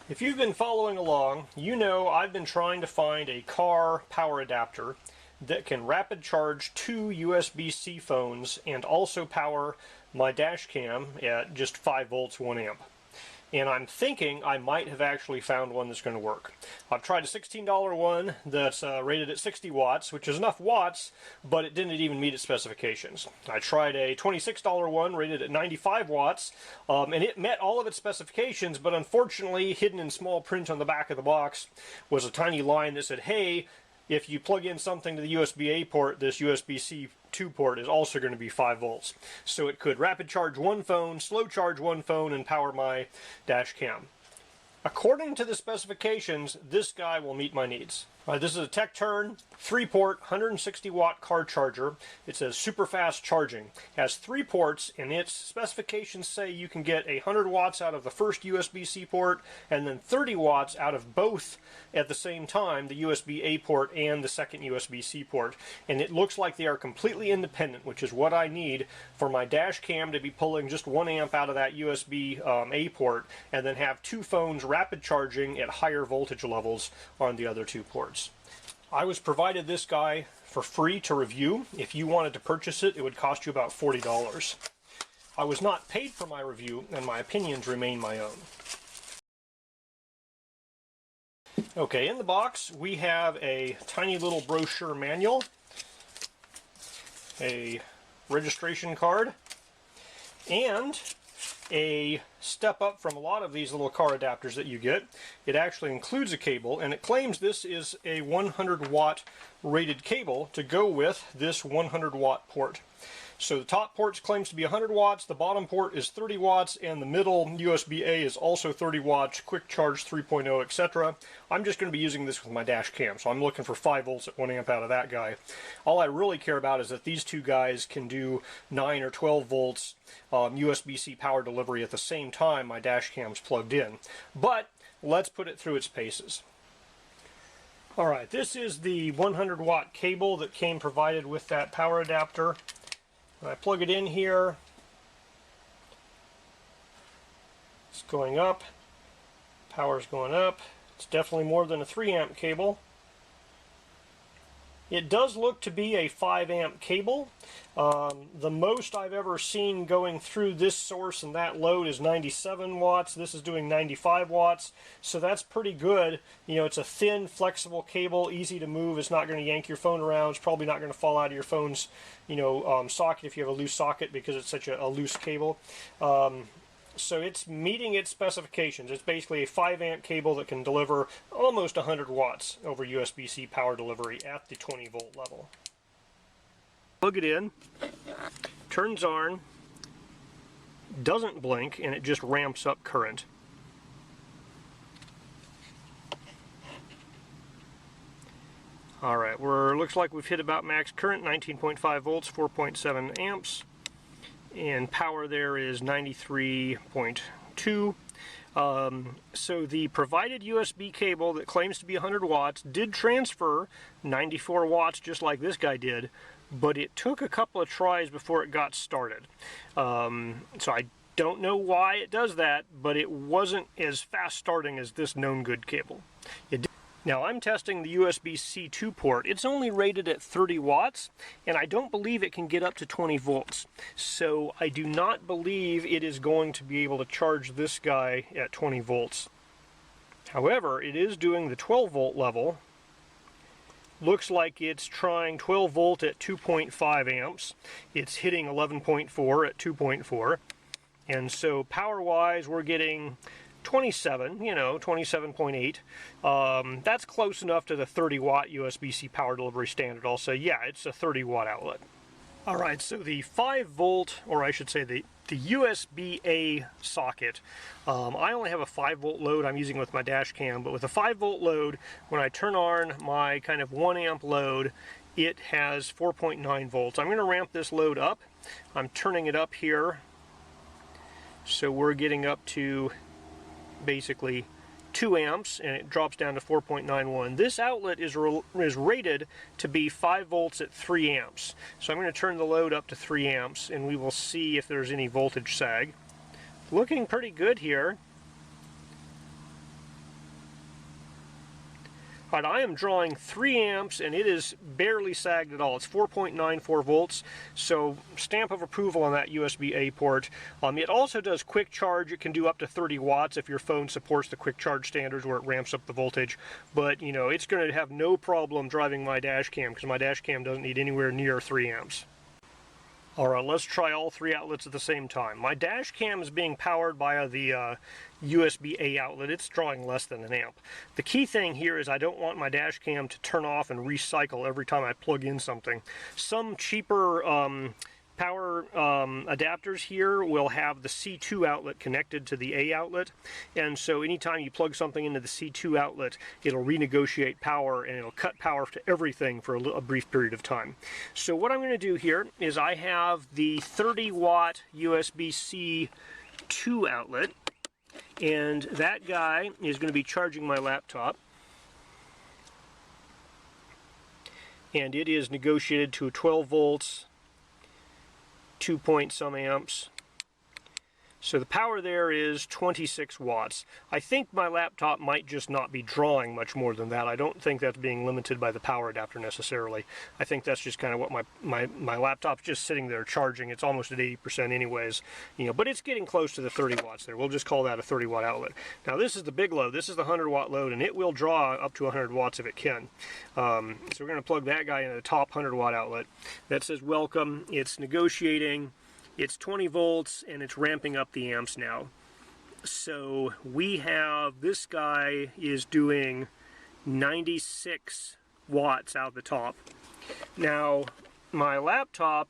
If you've been following along, you know I've been trying to find a car power adapter that can rapid charge two USB-C phones and also power my dash cam at just 5 volts 1 amp. And I'm thinking I might have actually found one that's going to work. I've tried a $16 one that's rated at 60 watts, which is enough watts, but it didn't even meet its specifications. I tried a $26 one rated at 95 watts, and it met all of its specifications, but unfortunately, hidden in small print on the back of the box was a tiny line that said, hey, if you plug in something to the USB-A port, this USB-C 2 port is also going to be 5 volts. So it could rapid charge one phone, slow charge one phone, and power my dash cam. According to the specifications, this guy will meet my needs. This is a TEKTURN 3-port 160 watt car charger. It says super fast charging. It has 3 ports, and its specifications say you can get 100 watts out of the first USB-C port and then 30 watts out of both at the same time, the USB-A port and the second USB-C port. And it looks like they are completely independent, which is what I need for my dash cam to be pulling just 1 amp out of that USB-A port and then have 2 phones rapid charging at higher voltage levels on the other 2 ports. I was provided this guy for free to review. If you wanted to purchase it, it would cost you about $40. I was not paid for my review, and my opinions remain my own. Okay, in the box we have a tiny little brochure manual, a registration card, and a step up from a lot of these little car adapters that you get. It actually includes a cable, and it claims this is a 100 watt rated cable to go with this 100 watt port. So the top port claims to be 100 watts, the bottom port is 30 watts, and the middle USB-A is also 30 watts, quick charge 3.0, etc. I'm just going to be using this with my dash cam, so I'm looking for 5 volts at 1 amp out of that guy. All I really care about is that these two guys can do 9 or 12 volts USB-C power delivery at the same time my dash cam's plugged in. But let's put it through its paces. Alright, this is the 100 watt cable that came provided with that power adapter. When I plug it in here, it's going up, power's going up. It's definitely more than a 3 amp cable. It does look to be a 5 amp cable. The most I've ever seen going through this source and that load is 97 watts. This is doing 95 watts, so that's pretty good. You know, it's a thin, flexible cable, easy to move. It's not going to yank your phone around. It's probably not going to fall out of your phone's, socket if you have a loose socket because it's such a loose cable. So it's meeting its specifications. It's basically a 5 amp cable that can deliver almost 100 watts over USB-C power delivery at the 20 volt level. Plug it in, turns on, doesn't blink, and it just ramps up current. Alright, looks like we've hit about max current, 19.5 volts, 4.7 amps. And power there is 93.2. So the provided USB cable that claims to be 100 watts did transfer 94 watts just like this guy did, but it took a couple of tries before it got started. So I don't know why it does that, but it wasn't as fast starting as this known good cable. Now I'm testing the USB-C 2 port. It's only rated at 30 watts, and I don't believe it can get up to 20 volts. So I do not believe it is going to be able to charge this guy at 20 volts. However, it is doing the 12 volt level. Looks like it's trying 12 volt at 2.5 amps. It's hitting 11.4 at 2.4. And so power-wise, we're getting 27, 27.8. That's close enough to the 30 watt USB-C power delivery standard. I'll say, yeah, it's a 30 watt outlet. Alright, so the 5 volt, or I should say the USB-A socket, I only have a 5 volt load I'm using with my dash cam, but with a 5 volt load, when I turn on my kind of 1 amp load, it has 4.9 volts. I'm going to ramp this load up. I'm turning it up here, so we're getting up to basically 2 amps, and it drops down to 4.91. This outlet is rated to be 5 volts at 3 amps. So I'm going to turn the load up to 3 amps, and we will see if there's any voltage sag. Looking pretty good here. All right, I am drawing 3 amps and it is barely sagged at all. It's 4.94 volts, so stamp of approval on that USB-A port. It also does quick charge. It can do up to 30 watts if your phone supports the quick charge standards where it ramps up the voltage. But, you know, it's going to have no problem driving my dash cam because my dash cam doesn't need anywhere near 3 amps. All right, let's try all 3 outlets at the same time. My dash cam is being powered by the USB-A outlet. It's drawing less than an amp. The key thing here is I don't want my dash cam to turn off and recycle every time I plug in something. Some cheaper power adapters here will have the C2 outlet connected to the A outlet, and so anytime you plug something into the C2 outlet, it'll renegotiate power and it'll cut power to everything for a brief period of time. So what I'm going to do here is I have the 30 watt USB-C 2 outlet, and that guy is going to be charging my laptop, and it is negotiated to 12 volts 2 point some amps. So the power there is 26 watts. I think my laptop might just not be drawing much more than that. I don't think that's being limited by the power adapter necessarily. I think that's just kind of what my laptop's just sitting there charging. It's almost at 80% anyways, you know, but it's getting close to the 30 watts there. We'll just call that a 30 watt outlet. Now this is the big load. This is the 100 watt load, and it will draw up to 100 watts if it can. So we're going to plug that guy into the top 100 watt outlet. That says welcome. It's negotiating. It's 20 volts and it's ramping up the amps now. So we have, this guy is doing 96 watts out the top. Now my laptop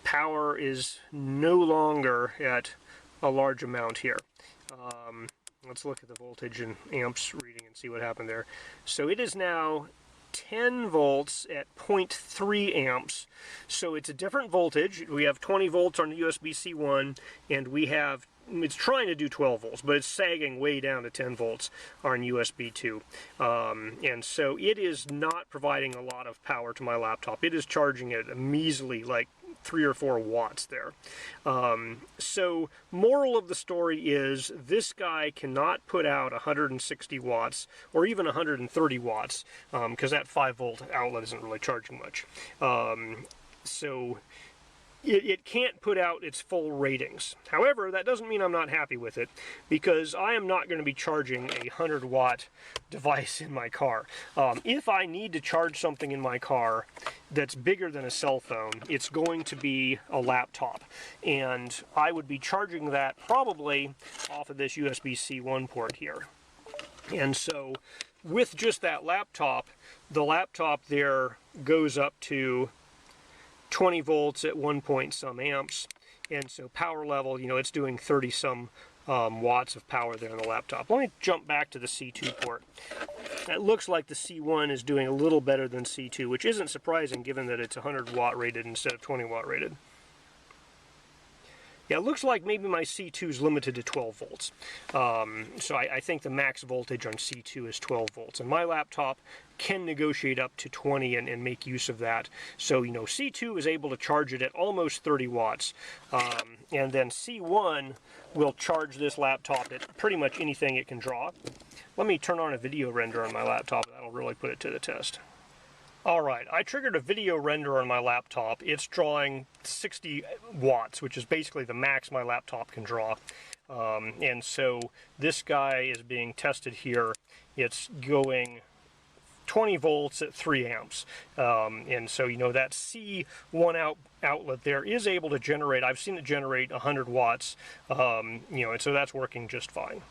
power is no longer at a large amount here. Let's look at the voltage and amps reading and see what happened there. So it is now 10 volts at 0.3 amps. So it's a different voltage. We have 20 volts on the USB-C one, and we have, it's trying to do 12 volts, but it's sagging way down to 10 volts on USB 2. And so it is not providing a lot of power to my laptop. It is charging at a measly, like 3 or 4 watts there. So moral of the story is this guy cannot put out 160 watts or even 130 watts because that 5 volt outlet isn't really charging much. So it can't put out its full ratings. However, that doesn't mean I'm not happy with it, because I am not going to be charging a 100 watt device in my car. If I need to charge something in my car that's bigger than a cell phone, it's going to be a laptop, and I would be charging that probably off of this USB-C 1 port here. And so with just that laptop, the laptop there goes up to 20 volts at 1 point some amps, and so power level, you know, it's doing 30 some watts of power there in the laptop. Let me jump back to the C2 port. It looks like the C1 is doing a little better than C2, which isn't surprising given that it's 100 watt rated instead of 20 watt rated. Yeah, it looks like maybe my C2 is limited to 12 volts. So I think the max voltage on C2 is 12 volts. And my laptop can negotiate up to 20 and make use of that. So, you know, C2 is able to charge it at almost 30 watts. And then C1 will charge this laptop at pretty much anything it can draw. Let me turn on a video render on my laptop. That'll really put it to the test. Alright, I triggered a video render on my laptop. It's drawing 60 watts, which is basically the max my laptop can draw. And so this guy is being tested here. It's going 20 volts at 3 amps. And so, you know, that C1 outlet there is able to generate, I've seen it generate 100 watts, you know, and so that's working just fine.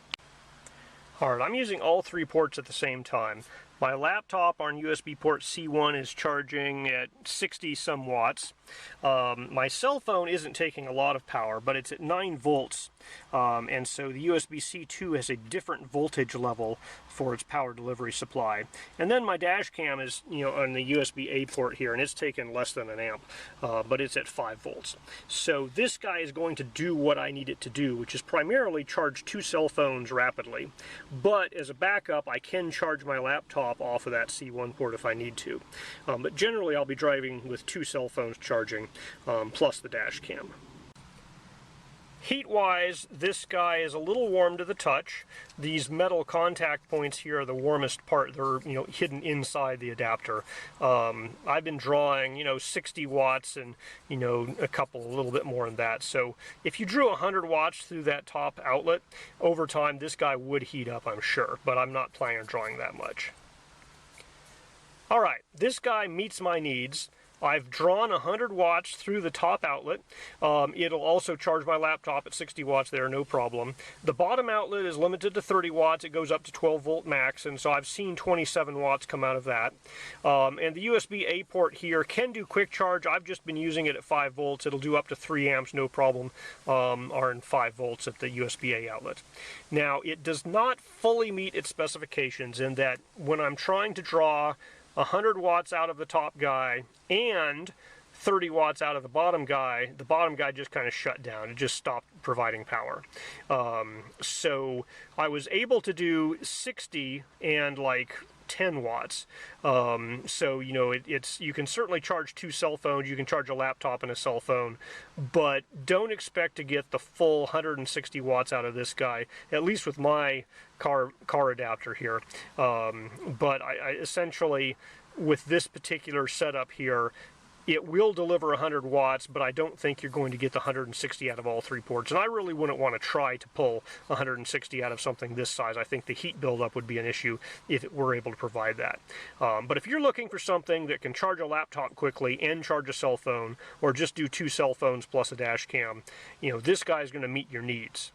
Alright, I'm using all 3 ports at the same time. My laptop on USB port C1 is charging at 60 some watts. My cell phone isn't taking a lot of power, but it's at 9 volts. And so the USB-C 2 has a different voltage level for its power delivery supply. And then my dash cam is, you know, on the USB-A port here, and it's taken less than an amp, but it's at 5 volts. So this guy is going to do what I need it to do, which is primarily charge 2 cell phones rapidly. But as a backup, I can charge my laptop off of that C1 port if I need to. But generally I'll be driving with 2 cell phones charging, plus the dash cam. Heat-wise, this guy is a little warm to the touch. These metal contact points here are the warmest part. They're, hidden inside the adapter. I've been drawing, 60 watts and, a little bit more than that. So if you drew 100 watts through that top outlet, over time this guy would heat up, I'm sure, but I'm not planning on drawing that much. All right, this guy meets my needs. I've drawn 100 watts through the top outlet. It'll also charge my laptop at 60 watts there, no problem. The bottom outlet is limited to 30 watts. It goes up to 12 volt max, and so I've seen 27 watts come out of that. And the USB-A port here can do quick charge. I've just been using it at 5 volts. It'll do up to 3 amps, no problem, or in 5 volts at the USB-A outlet. Now, it does not fully meet its specifications in that when I'm trying to draw 100 watts out of the top guy and 30 watts out of the bottom guy just kind of shut down. It just stopped providing power. So I was able to do 60 and like 10 watts. So, you can certainly charge 2 cell phones. You can charge a laptop and a cell phone, but don't expect to get the full 160 watts out of this guy, at least with my car adapter here. But I essentially, with this particular setup here, it will deliver 100 watts, but I don't think you're going to get the 160 out of all 3 ports. And I really wouldn't want to try to pull 160 out of something this size. I think the heat buildup would be an issue if it were able to provide that. But if you're looking for something that can charge a laptop quickly and charge a cell phone, or just do 2 cell phones plus a dash cam, this guy is going to meet your needs.